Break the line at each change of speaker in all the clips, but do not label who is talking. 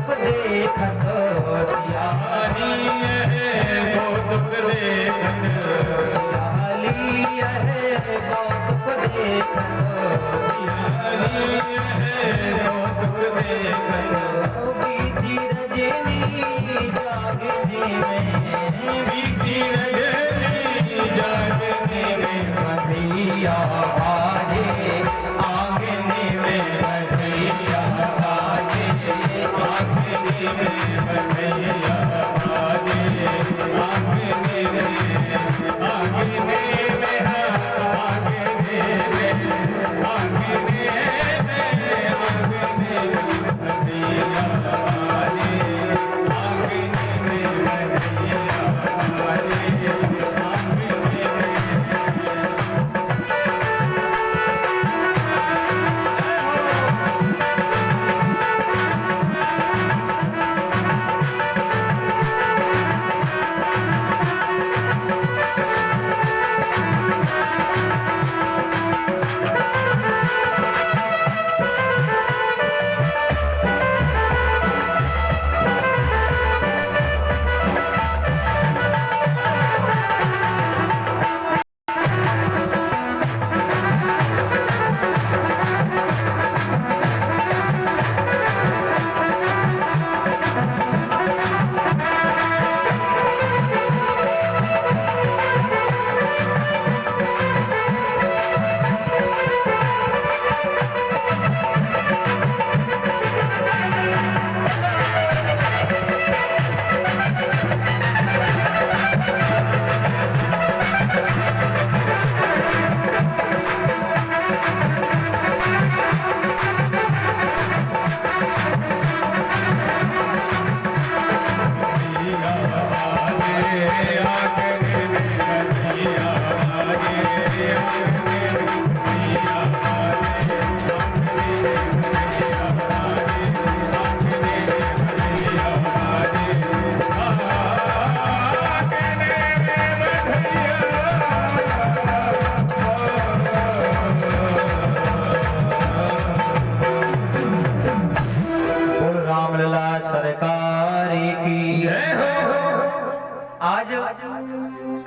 दुख देखत सियाली वो दुख देखत सियाली वो दुख देखत सियाली वो दुख देखत बीती रजनी जागने में बीती रजनी जागने में मधिया आजे आंगने में मधिया आजे आंगने में मधिया आजे आंगने में आंगने में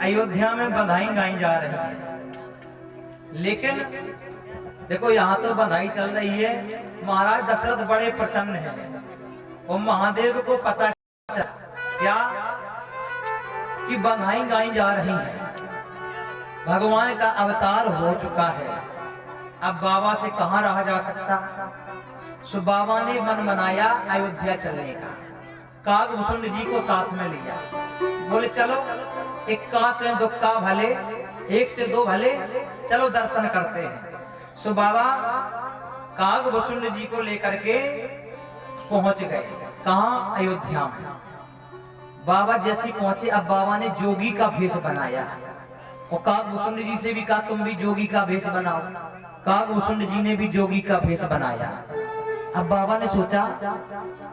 अयोध्या में बधाई गाई जा रही है, लेकिन देखो यहाँ तो बधाई चल रही है। महाराज दशरथ बड़े प्रसन्न हैं और महादेव को पता चला क्या कि बधाई गाई जा रही है, भगवान का अवतार हो चुका है। अब बाबा से कहाँ रहा जा सकता। सो बाबा ने मन बनाया अयोध्या चलने का। काकभूषुंड जी को साथ में लिया, बोले चलो एक कांच में दुक्का भले, एक से दो भले, चलो दर्शन करते हैं। सो बाबा काकभूषुंड जी को लेकर के पहुंच गए। कहाँ? अयोध्या में। बाबा जैसे पहुंचे, अब बाबा ने जोगी का भेष बनाया और काकभूषुंड जी से भी कहा तुम भी जोगी का भेष बनाओ। काकभूषुंड जी ने भी जोगी का भेष बनाया। अब बाबा ने सोचा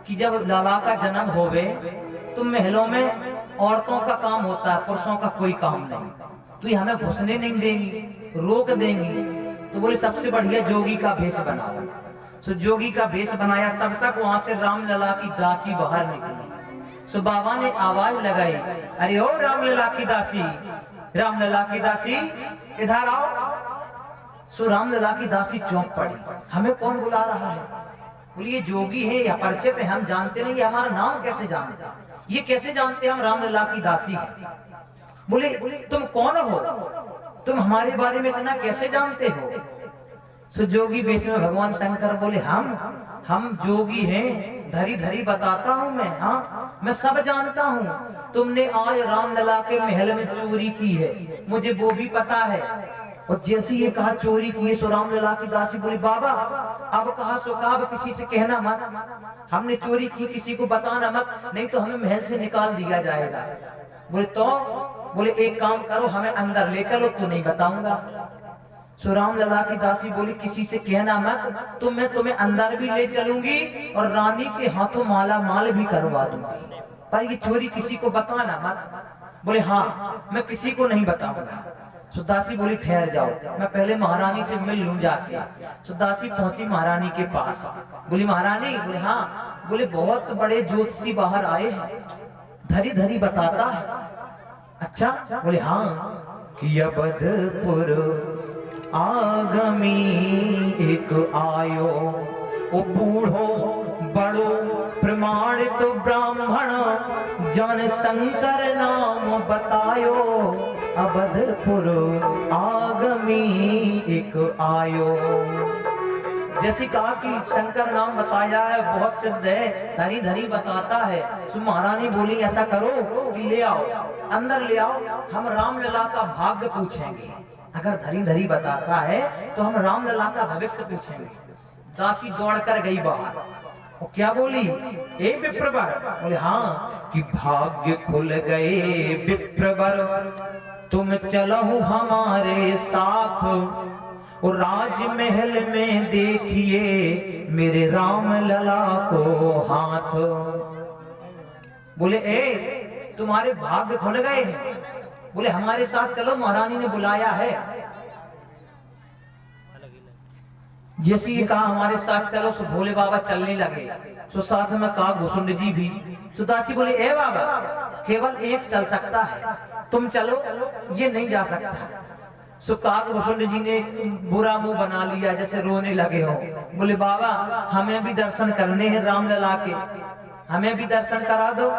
कि जब लाला का जन्म होवे तो महलों में औरतों का काम होता है, पुरुषों का कोई काम नहीं, तो ये हमें घुसने नहीं देंगी, रोक देंगी। तो बोले सबसे बढ़िया जोगी का भेष बनाओ। सो जोगी का भेष बनाया। तब तक वहां से रामलला की दासी बाहर निकली। सो बाबा ने आवाज लगाई, अरे ओ रामलला की दासी, रामलला की दासी इधर आओ। सो रामलला की दासी चौंक पड़ी, हमें कौन बुला रहा है? बोले ये जोगी है, या परिचित है, हम जानते नहीं, हमारा नाम कैसे जानता, ये कैसे जानते हम रामलला की दासी है? बोले तुम कौन हो, तुम हमारे बारे में इतना कैसे जानते हो? सो जोगी वेश में भगवान शंकर बोले हम जोगी हैं, धरी धरी बताता हूँ मैं। हाँ मैं सब जानता हूँ। तुमने आज रामलला के महल में चोरी की है, मुझे वो भी पता है। और जैसे ये कहा चोरी की, सो रामलला की दासी बोली बाबा अब कहा सो कहा, अब किसी से कहना मत, हमने चोरी की, किसी को बताना मत, नहीं तो हमें महल से निकाल दिया जाएगा। बोले तो बोले एक काम करो, हमें अंदर ले चलो, तो नहीं बताऊंगा। सो रामलला की दासी बोली किसी से कहना मत, तो मैं तुम्हें अंदर भी ले चलूंगी और रानी के हाथों माला माल भी करवा दूंगी, पर ये चोरी किसी को बताना मत। बोले हाँ मैं किसी को नहीं बताऊंगा। सो दासी बोली ठहर जाओ, मैं पहले महारानी से मिल लूं जाके। सो दासी पहुंची महारानी के पास, बोली महारानी, बोले हाँ। बोले बहुत बड़े ज्योतिषी बाहर आए हैं, धरी धरी बताता है। अच्छा? बोले हाँ, कि अवधपुर आगमी एक आयो, ओ बूढ़ो बड़ो प्रमाणित ब्राह्मण, जन शंकर नाम बतायो, अवधपुर आगमी एक आयो। जैसे कहा कि शंकर नाम बताया है, बहुत सिद्ध है, धरी धरी बताता है। सो महारानी बोली ऐसा करो कि ले आओ, अंदर ले आओ, हम रामलला का भाग्य पूछेंगे। अगर धरी धरी बताता है तो हम रामलला का भविष्य पूछेंगे। दासी दौड़ कर गई बाहर, वो क्या बोली, ए विप्रवर? बोले हाँ, कि भाग्य खुल गए विप्रवर, तुम चलो हमारे साथ, और राजमहल में देखिए मेरे राम लला को हाथ। बोले ए, तुम्हारे भाग्य खुल गए हैं? बोले हमारे साथ चलो, महारानी ने बुलाया है। जैसे ये कहा हमारे साथ चलो, सो भोले बाबा चलने लगे। सो साथ में कहा घुसुंड जी भी। तो दासी बोले ए बाबा, केवल एक चल सकता है, तुम चलो, ये नहीं जा सकता। सो काग भुसुंड जी ने बुरा मुंह बना लिया, जैसे रोने लगे हो। बोले बाबा, हमें भी दर्शन करने हैं रामलला के, हमें भी दर्शन करा दो,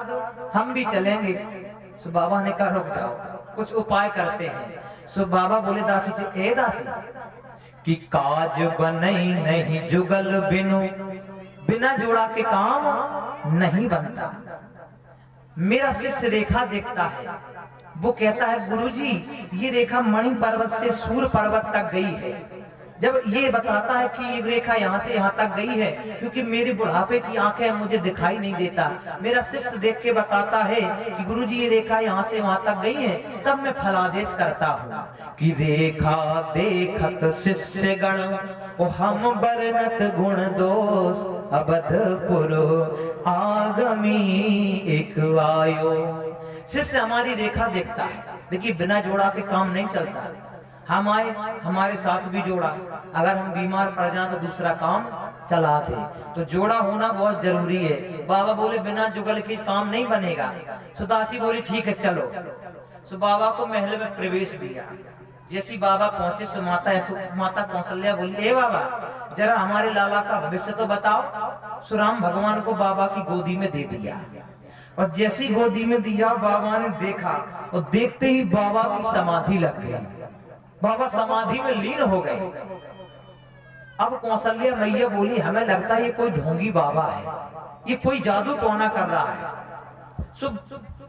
हम भी चलेंगे। सो बाबा ने कहा रुक जाओ, कुछ उपाय करते हैं। सो बाबा बोले दासी से, ए दासी, कि काज बनई नहीं जुगल बिनु, बिना जोड़ा के काम नहीं बनता। मेरा शिष्य रेखा देखता है, वो कहता है गुरुजी ये रेखा मणि पर्वत से सूर पर्वत तक गई है। जब ये बताता है कि ये रेखा यहाँ से यहाँ तक गई है, क्योंकि मेरे बुढ़ापे की आंखें मुझे दिखाई नहीं देता, मेरा शिष्य देख के बताता है कि गुरुजी ये रेखा यहाँ से वहां तक गई है, तब मैं फलादेश करता हूँ कि रेखा देखत शिष्य गण, ओ हम बरनत गुण दोष, अवधपुर आगमी एक आयो। शिष्य हमारी रेखा देखता है। देखिए बिना जोड़ा के काम नहीं चलता। हम आए, हमारे साथ भी जोड़ा, अगर हम बीमार पड़ जाए तो दूसरा काम चलाते, तो जोड़ा होना बहुत जरूरी है। बाबा बोले बिना जुगल के काम नहीं बनेगा। सो दासी बोली ठीक है चलो। सो बाबा को महल में प्रवेश दिया। जैसी बाबा पहुंचे सो माता कौशल्या बोली ए बाबा, जरा हमारे लाला का भविष्य तो बताओ। सो राम भगवान को बाबा की गोदी में दे दिया, और जैसी गोदी में दिया बाबा ने देखा, और देखते ही बाबा की समाधि लग गई, बाबा समाधि में लीन हो गए। अब कौशल्या मैया बोली हमें लगता है ये कोई ढोंगी बाबा है, ये कोई जादू टोना कर रहा है। सो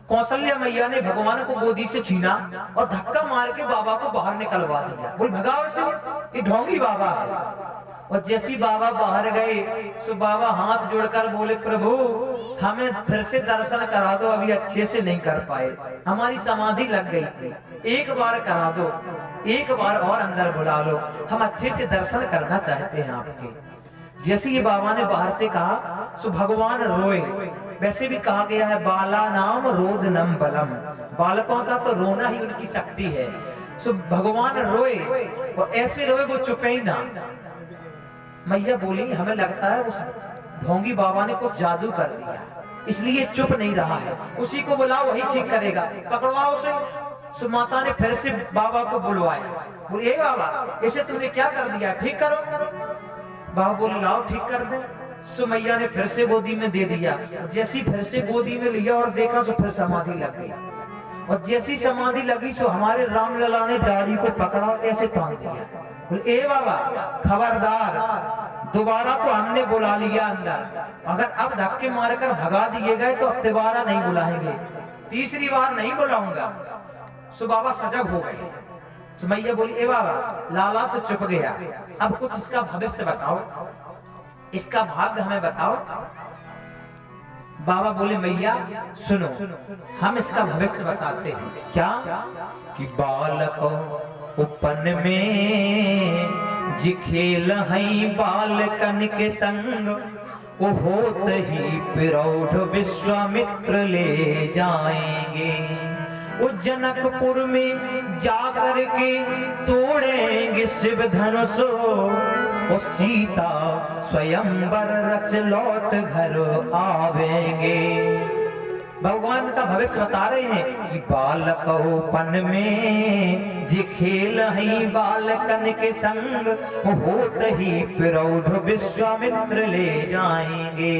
कौशल्या मैया ने भगवान को गोदी से छीना और धक्का मार के बाबा को बाहर निकलवा दिया। बोल भगाओ से, ये ढोंगी बाबा है। और जैसी बाबा बाहर गए, सो बाबा हाथ जोड़कर बोले प्रभु हमें फिर से दर्शन करा दो, अभी अच्छे से नहीं कर पाए, हमारी समाधि लग गई थी, एक बार करा दो, एक बार और अंदर बुला लो, हम अच्छे से दर्शन करना चाहते हैं आपके। जैसे ये बाबा ने बाहर से कहा, सो भगवान रोए। वैसे भी कहा गया है बाला नाम रोदनम बलम, बालकों का तो रोना ही उनकी शक्ति है। सो भगवान रोए, और ऐसे रोए वो चुपे ही ना। मैया बोली हमें लगता है उस ढोंगी बाबा ने कुछ जादू कर दिया, इसलिए चुप नहीं रहा है, उसी को बुलाओ वही ठीक करेगा, पकड़वाओ उसे। सो माता ने फिर से बाबा को बुलवाया। बोले बाबा इसे तुमने क्या कर दिया, ठीक करो। बाबा बोले लाओ ठीक कर दे। सो मैया ने फिर से गोदी में दे दिया। जैसी फिर से गोदी में लिया और देखा, सो फिर समाधि लग गई। और जैसी समाधि लगी, सो हमारे रामलला ने डाली को पकड़ा और ऐसे तान दिया। बोले ए बाबा खबरदार, दोबारा तो हमने बुला लिया अंदर, अगर अब धक्के मारकर भगा दिए गए तो अब दोबारा नहीं बुलाएंगे, तीसरी बार नहीं बुलाऊंगा। सो बाबा सजग हो गए। सो मैया बोली ए बाबा लाला तो चुप गया, अब कुछ इसका भविष्य बताओ, इसका भाग्य हमें बताओ। बाबा बोले मैया सुनो, हम इसका भविष्य बताते हैं। क्या कि बालक उपन में जी खेल हई बालकन के संग, वो होत ही प्रौढ़ विश्वामित्र ले जाएंगे। वो जनकपुर में जाकर के तोड़ेंगे शिव धनुष, वो सीता स्वयंवर रच लौट घर आवेंगे। भगवान का भविष्य बता रहे हैं कि बालकोपन में जे खेल ही बालकन के संग, होत ही प्रौढ़ विश्वामित्र ले जाएंगे।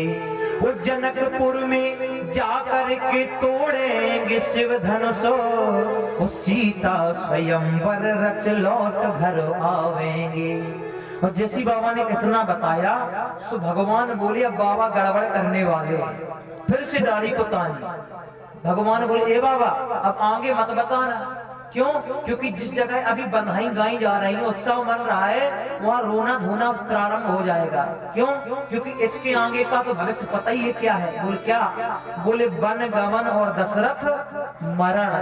वो जनकपुर में जाकर के तोड़ेंगे शिव धनुष, वो सीता स्वयंवर रच लौट घर आवेंगे। और जैसी बाबा ने इतना बताया सो भगवान बोले अब बाबा गड़बड़ करने वाले हैं। फिर से डाली को तानी। भगवान बोले ए बाबा अब आगे मत बताना। क्यों? क्योंकि जिस जगह अभी बंधाई गाई जा रही है, उत्सव मन रहा है, वहाँ रोना धोना प्रारंभ हो जाएगा। क्यों? क्योंकि इसके आगे का तो भविष्य पता ही है क्या है। बोले क्या? बोले वन गमन और दशरथ मरण।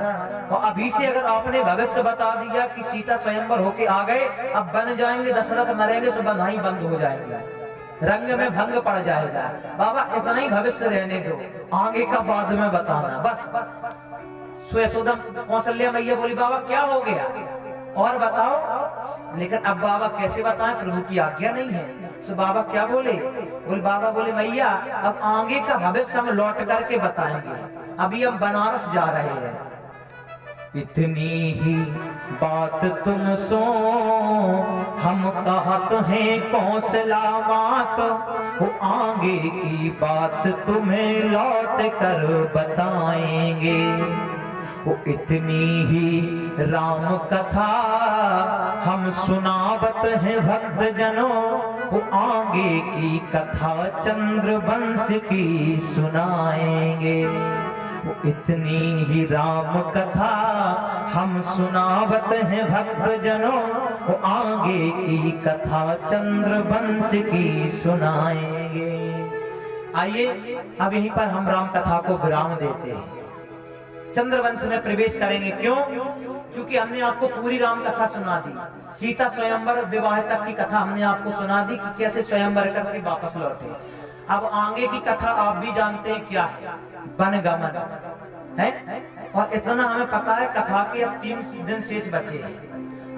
और अभी से अगर आपने भविष्य बता दिया कि सीता स्वयंवर होके आ गए, अब बन जाएंगे, दशरथ मरेंगे, तो बंधाई बंद हो जाएगी, रंग में भंग पड़ जाएगा। बाबा इतना ही भविष्य रहने दो, आगे का बाद में बताना बस। यशोदा कौशल्या मैया बोली बाबा क्या हो गया और बताओ। लेकिन अब बाबा कैसे बताएं, प्रभु की आज्ञा नहीं है। सो बाबा क्या बोले? बाबा बोले मैया अब आगे का भविष्य हम लौट करके बताएंगे, अभी हम बनारस जा रहे हैं। इतनी ही बात तुम सो हम कहत हैं कौशला मात, वो आगे की बात तुम्हें लौट कर बताएंगे। वो इतनी ही राम कथा हम सुनावत हैं भक्त जनों, वो आगे की कथा चंद्रवंश की सुनाएंगे। वो इतनी ही राम कथा हम सुनावत हैं भक्त जनों, वो आगे की कथा चंद्रवंश की सुनाएंगे। आइए अब यहीं पर हम राम कथा को विराम देते हैं, चंद्रवंश में प्रवेश करेंगे। क्यों? क्योंकि हमने आपको पूरी राम कथा सुना दी, सीता स्वयंवर विवाह तक की कथा हमने आपको सुना दी कि कैसे स्वयंवर करके वापस लौटे। अब आगे की कथा आप भी जानते हैं क्या है, वनगमन है। और इतना हमें पता है कथा के अब 3 दिन शेष बचे हैं।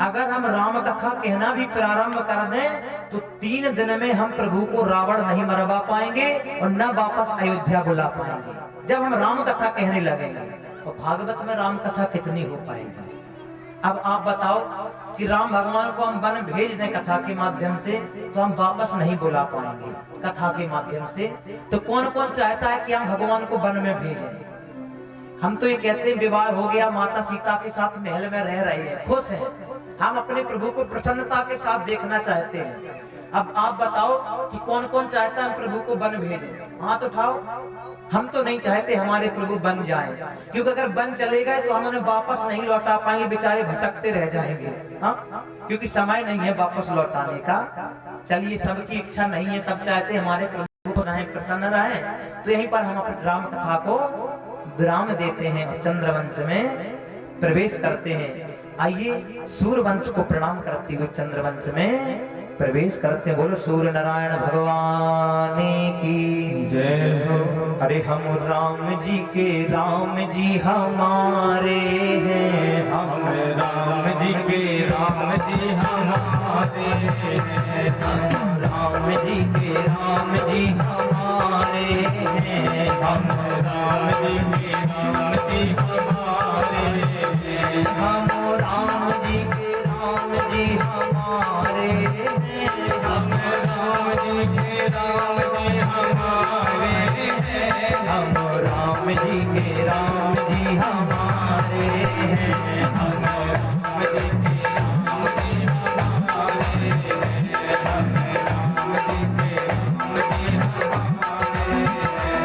अगर हम राम कथा कहना भी प्रारंभ कर दें तो 3 दिन में हम प्रभु को रावण नहीं मरवा पाएंगे और न वापस अयोध्या बुला पाएंगे। जब हम राम कथा कहने लगेंगे तो भागवत में राम कथा कितनी हो पाएगी। अब आप बताओ कि राम भगवान को हम वन भेज दें कथा के माध्यम से तो हम वापस नहीं बुला पाएंगे कथा के माध्यम से। तो कौन कौन चाहता है कि हम भगवान को वन में भेजें? हम तो ये कहते हैं विवाह हो गया, माता सीता के साथ महल में रह रहे हैं, खुश हैं, हम अपने प्रभु को प्रसन्नता के साथ देखना चाहते हैं। अब आप बताओ कि कौन कौन चाहता है हम प्रभु को वन भेजें? हाथ उठाओ। हम तो नहीं चाहते हमारे प्रभु बन जाएं, क्योंकि अगर बन चले गए तो हम उन्हें वापस नहीं लौटा पाएंगे, बेचारे भटकते रह जाएंगे। हाँ, क्योंकि समय नहीं है वापस लौटाने का। चलिए सबकी इच्छा नहीं है, सब चाहते हमारे प्रभु को रहें, प्रसन्न रहें। तो यहीं पर हम अपनी राम कथा को विराम देते हैं और चंद्रवंश में प्रवेश करते हैं। आइए सूर्यवंश को प्रणाम करते हुए चंद्रवंश में प्रवेश करते हैं। बोलो सूर्य नारायण भगवान की जय हो। अरे हम राम जी के राम जी हमारे हैं, हम राम जी के राम जी हमारे हैं, हम राम जी के राम जी हमारे हैं, हम राम जी के राम जी हमारे हैं, हम राम जी के राम जी हमारे हैं, हम राम जी के राम जी हमारे हैं, हम राम जी के राम जी हमारे हैं, हम राम जी के राम जी हमारे हैं, हम राम जी के राम जी हमारे हैं।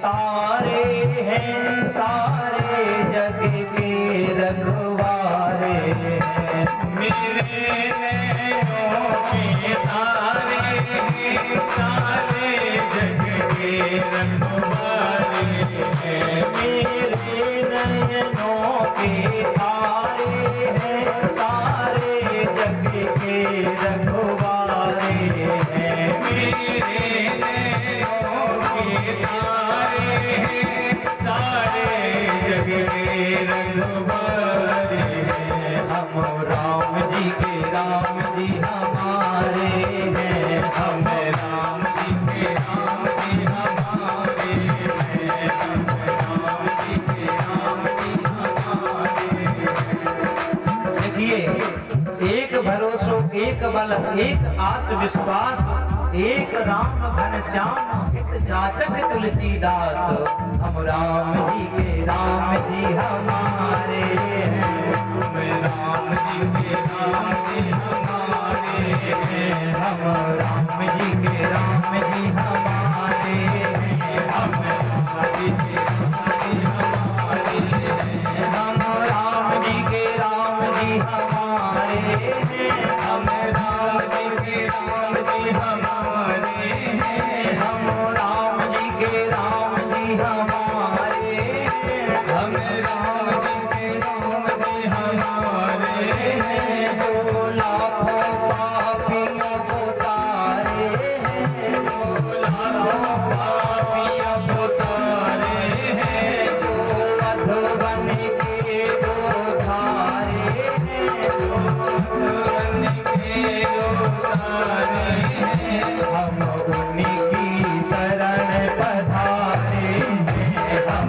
तारे हैं, सारे जग के रखवारे हैं।
मेरे नैनों के तारे हैं, सारे जग के रखवारे हैं।
मेरे नयनों के तारे हैं, सारे जग के रखवारे हैं।
मेरे नैनों के तारे हैं, सारे जग के रखवारे हैं।
हम राम जी के राम जी हमारे हैं।
हम राम जी के राम जी हमारे हैं। हम राम जी के राम जी हमारे हैं।
देखिए, एक भरोसो, एक बल, एक आस विश्वास, एक राम घनश्याम हित जाचक तुलसीदास। हम राम जी के राम जी हमारे हैं।
हम राम जी के राम जी हमारे हैं।
हम राम जी के राम जी हमारे हैं।
हम राम जी के राम जी हमारे हैं।
हम राम जी के राम जी हमारे हैं।
हम राम जी के राम जी हमारे हैं।
हम राम जी के राम जी हमारे हैं।
हम राम जी के राम जी हमारे हैं।
जो लाखों पापियों को तारे हैं।
लाखों पापियों को तारे हैं।
जो अधोबन के जो धारे हैं।
बन के जो तारे हैं।
हम उन्हीं की शरण पधारे हैं।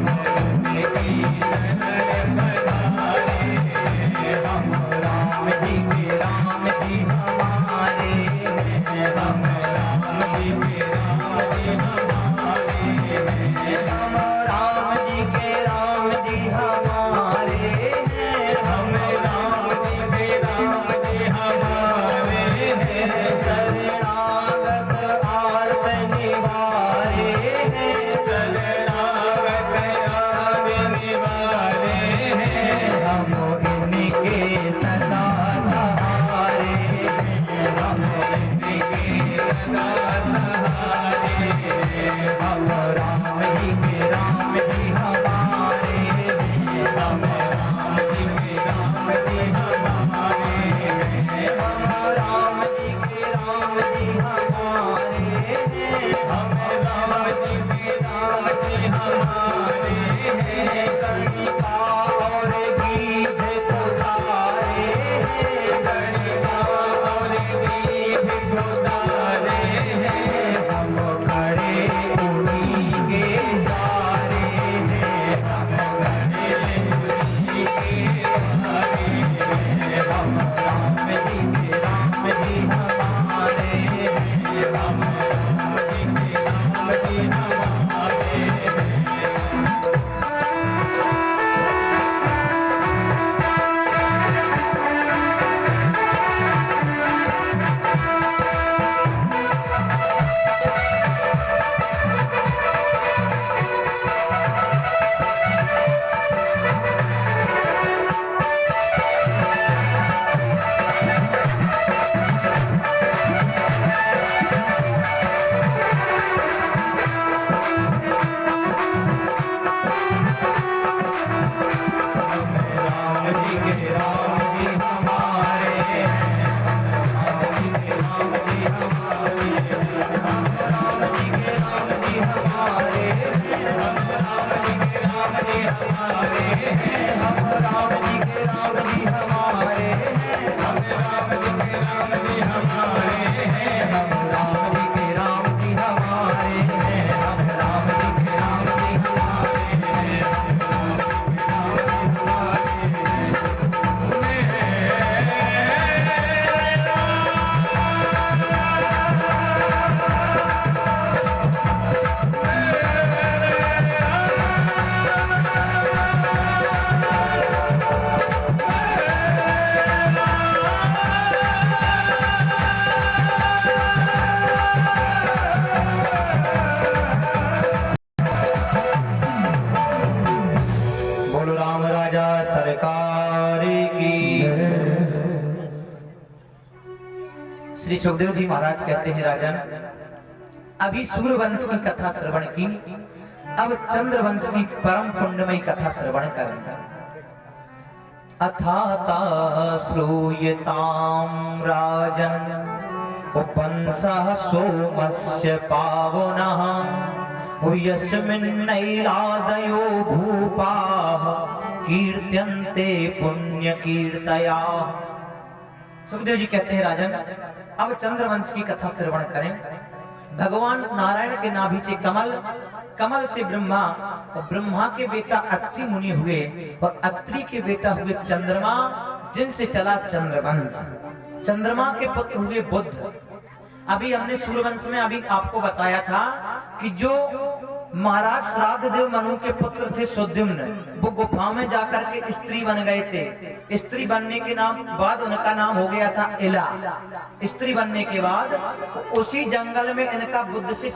सुखदेव जी महाराज कहते हैं राजन, अभी सूर्यवंश की कथा श्रवण की, अब चंद्रवंश की परम पुण्यमयी कथा श्रवण करें। अथाता श्रूयताम राजन उपंसः सोमस्य पावनः यस्मिन्नैलादयो भूपाः कीर्त्यन्ते पुण्यकीर्तया। सुखदेव जी कहते हैं राजन, अब चंद्रवंश की कथा श्रवण करें। भगवान नारायण के नाभि से कमल, कमल से ब्रह्मा, और ब्रह्मा के बेटा अत्रि मुनि हुए, और अत्रि के बेटा हुए चंद्रमा, जिनसे चला चंद्रवंश। चंद्रमा के पुत्र हुए बुध। अभी हमने सूर्यवंश में अभी आपको बताया था कि जो महाराज श्राद्ध देव मनु के पुत्र थे सुद्युम्न, वो गुफा में जाकर के स्त्री बन गए थे। स्त्री बनने के नाम बाद उनका नाम हो गया था इला। स्त्री बनने के बाद उसी जंगल में इनका बुद्ध से